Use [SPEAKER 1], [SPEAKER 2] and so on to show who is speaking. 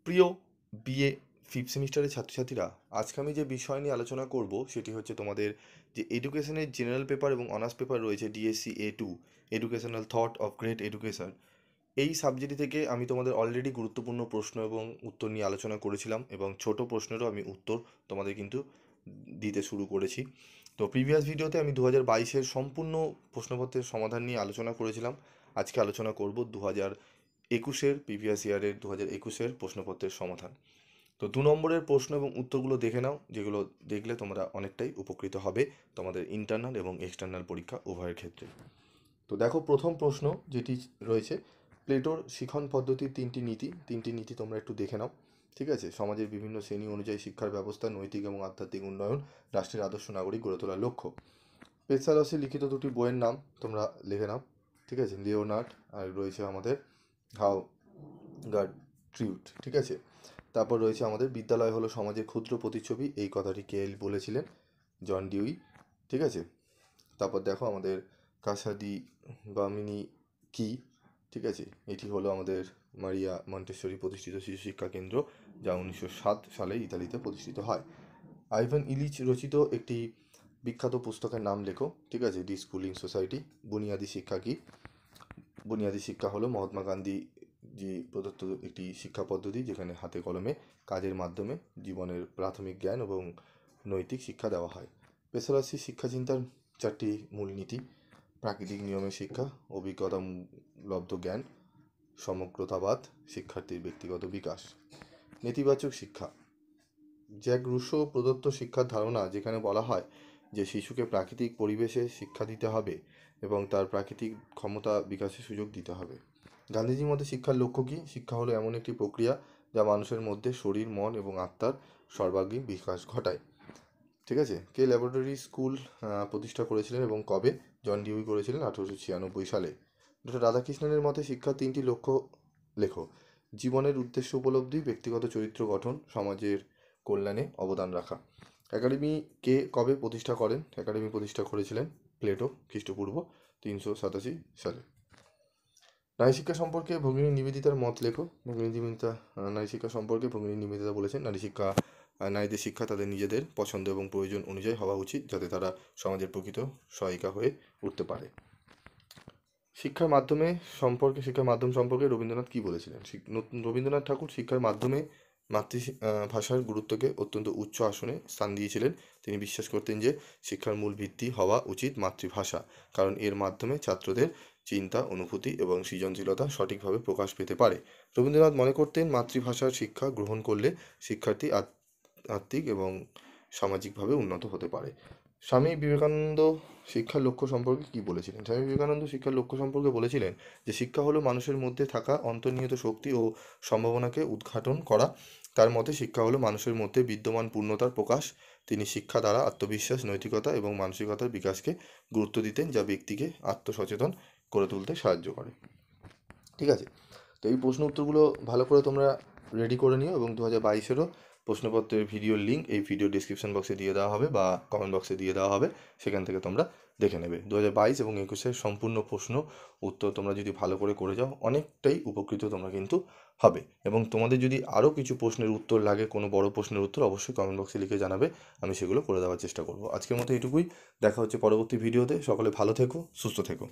[SPEAKER 1] প্রিয় BA fifth সেমিস্টারের ছাত্রছাত্রীরা, আজকে আমি যে বিষয় নিয়ে আলোচনা করব সেটি হচ্ছে তোমাদের যে এডুকেশনের জেনারেল পেপার এবং অনার্স পেপার রয়েছে DSC A2 educational thought of great education. এই সাবজেক্ট থেকে আমি তোমাদের অলরেডি গুরুত্বপূর্ণ প্রশ্ন এবং উত্তর নিয়ে আলোচনা করেছিলাম এবং ছোট প্রশ্নেরও আমি উত্তর তোমাদের কিন্তু দিতে শুরু করেছি। তো প্রিভিয়াস ভিডিওতে আমি 2022-এর সম্পূর্ণ প্রশ্নপত্রের সমাধান নিয়ে আলোচনা করেছিলাম। আজকে আলোচনা করব 2021-এর প্রিভিয়াস ইয়ারের 2021-এর প্রশ্নপত্রের সমাধান। তো 2 নম্বরের প্রশ্ন এবং উত্তরগুলো দেখে নাও, যেগুলো দেখলে তোমরা অনেকটাই উপকৃত হবে তোমাদের ইন্টারনাল এবং এক্সটার্নাল পরীক্ষা উভয়ের ক্ষেত্রে। তো দেখো, প্রথম প্রশ্ন যেটি রয়েছে, প্লেটোর শিখন পদ্ধতির তিনটি নীতি তোমরা একটু দেখে নাও। ঠিক আছে? সমাজের বিভিন্ন শ্রেণী অনুযায়ী শিক্ষার ব্যবস্থা, নৈতিক এবং আধ্যাত্মিক উন্নয়ন, রাষ্ট্রের আদর্শ নাগরিক গড়ে তোলার লক্ষ্য। পেসারসের লিখিত দুটি বইয়ের নাম তোমরা লিখে নাও। ঠিক আছে? লিওনার্ড আর রয়েছে আমাদের হাউ গাড ট্রিউট। ঠিক আছে? তারপর রয়েছে আমাদের বিদ্যালয় হলো সমাজের ক্ষুদ্র প্রতিচ্ছবি, এই কথাটি কে বলেছিলেন? John Dewey. ঠিক আছে? তারপর দেখো আমাদের কাসা দি বামিনি কি। ঠিক আছে? এটি হলো আমাদের মারিয়া মন্টেসরি প্রতিষ্ঠিত শিশু শিক্ষা কেন্দ্র, যা 1907 সালে ইতালিতে প্রতিষ্ঠিত হয়। আইভান ইলিচ রচিত একটি বিখ্যাত পুস্তকের নাম লেখো। ঠিক আছে? D schooling society. বুনিয়াদি শিক্ষা কি? বুনিয়াদি শিক্ষা হলো মহাত্মা গান্ধী যে প্রদত্ত একটি শিক্ষা পদ্ধতি, যেখানে হাতে কলমে কাজের মাধ্যমে জীবনের প্রাথমিক জ্ঞান এবং নৈতিক শিক্ষা দেওয়া হয়। পেশাদারি শিক্ষা চিন্তার 4টি মূলনীতি: প্রাকৃতিক নিয়মের শিক্ষা, অভিজ্ঞতা লব্ধ জ্ঞান, সমগ্রতাবাদ, শিক্ষার্থীর ব্যক্তিগত বিকাশ। নেতিবাচক শিক্ষা: জ্যাক রুসো প্রদত্ত শিক্ষার ধারণা, যেখানে বলা হয় যে শিশুকে প্রাকৃতিক পরিবেশে শিক্ষা দিতে হবে এবং তার প্রাকৃতিক ক্ষমতা বিকাশের সুযোগ দিতে হবে। গান্ধীজির মতে শিক্ষার লক্ষ্য কী? শিক্ষা হলো এমন একটি প্রক্রিয়া যা মানুষের মধ্যে শরীর, মন এবং আত্মার সর্বাঙ্গীন বিকাশ ঘটায়। ঠিক আছে? কে ল্যাবরেটরি স্কুল প্রতিষ্ঠা করেছিলেন এবং কবে? জন ডিউই করেছিলেন 1896 সালে। ডক্টর রাধাকৃষ্ণনের মতে শিক্ষার 3টি লক্ষ্য লেখো। জীবনের উদ্দেশ্য উপলব্ধি, ব্যক্তিগত চরিত্র গঠন, সমাজের কল্যাণে অবদান রাখা। একাডেমি কে কবে প্রতিষ্ঠা করেন? একাডেমি প্রতিষ্ঠা করেছিলেন প্লেটো খ্রিস্টপূর্ব 387 সালে। নারী শিক্ষা সম্পর্কে ভগিনী নিবেদিতার মত লেখো। ভগিনী নিবেদিতা নারী শিক্ষা সম্পর্কে ভগিনী নিবেদিতা বলেছেন, নারীদের শিক্ষা তাদের নিজেদের পছন্দ এবং প্রয়োজন অনুযায়ী হওয়া উচিত, যাতে তারা সমাজের প্রকৃত সহায়িকা হয়ে উঠতে পারে। শিক্ষার মাধ্যম সম্পর্কে রবীন্দ্রনাথ কী বলেছিলেন? রবীন্দ্রনাথ ঠাকুর শিক্ষার মাধ্যমে ভাষার গুরুত্বকে অত্যন্ত উচ্চ আসনে স্থান দিয়েছিলেন। তিনি বিশ্বাস করতেন যে শিক্ষার মূল ভিত্তি হওয়া উচিত মাতৃভাষা, কারণ এর মাধ্যমে ছাত্রদের চিন্তা, অনুভূতি এবং সৃজনশীলতা সঠিকভাবে প্রকাশ পেতে পারে। রবীন্দ্রনাথ মনে করতেন মাতৃভাষার শিক্ষা গ্রহণ করলে শিক্ষার্থী আত্মিক এবং সামাজিকভাবে উন্নত হতে পারে। স্বামী বিবেকানন্দ শিক্ষার লক্ষ্য সম্পর্কে কী বলেছিলেন? স্বামী বিবেকানন্দ শিক্ষার লক্ষ্য সম্পর্কে বলেছিলেন যে শিক্ষা হলো মানুষের মধ্যে থাকা অন্তর্নিহিত শক্তি ও সম্ভাবনাকে উদ্ঘাটন করা। তার মতে শিক্ষা হলো মানুষের মধ্যে বিদ্যমান পূর্ণতার প্রকাশ। তিনি শিক্ষা দ্বারা আত্মবিশ্বাস, নৈতিকতা এবং মানসিকতার বিকাশকে গুরুত্ব দিতেন, যা ব্যক্তিকে আত্মসচেতন করে তুলতে সাহায্য করে। ঠিক আছে? তো এই প্রশ্ন উত্তরগুলো ভালো করে তোমরা রেডি করে নিও এবং 2022-এরও প্রশ্নপত্রের ভিডিওর লিঙ্ক এই ভিডিও ডিসক্রিপশন বক্সে দিয়ে দেওয়া হবে বা কমেন্ট বক্সে দিয়ে দেওয়া হবে, সেখান থেকে তোমরা দেখে নেবে। 2022 এবং 21-এর সম্পূর্ণ প্রশ্ন উত্তর তোমরা যদি ভালো করে যাও, অনেকটাই উপকৃত তোমরা কিন্তু হবে। এবং তোমাদের যদি আরও কিছু প্রশ্নের উত্তর লাগে, কোনো বড় প্রশ্নের উত্তর, অবশ্যই কমেন্ট বক্সে লিখে জানাবে, আমি সেগুলো করে দেওয়ার চেষ্টা করব। আজকের মতো এটুকুই। দেখা হচ্ছে পরবর্তী ভিডিওতে। সকলে ভালো থেকো, সুস্থ থেকো।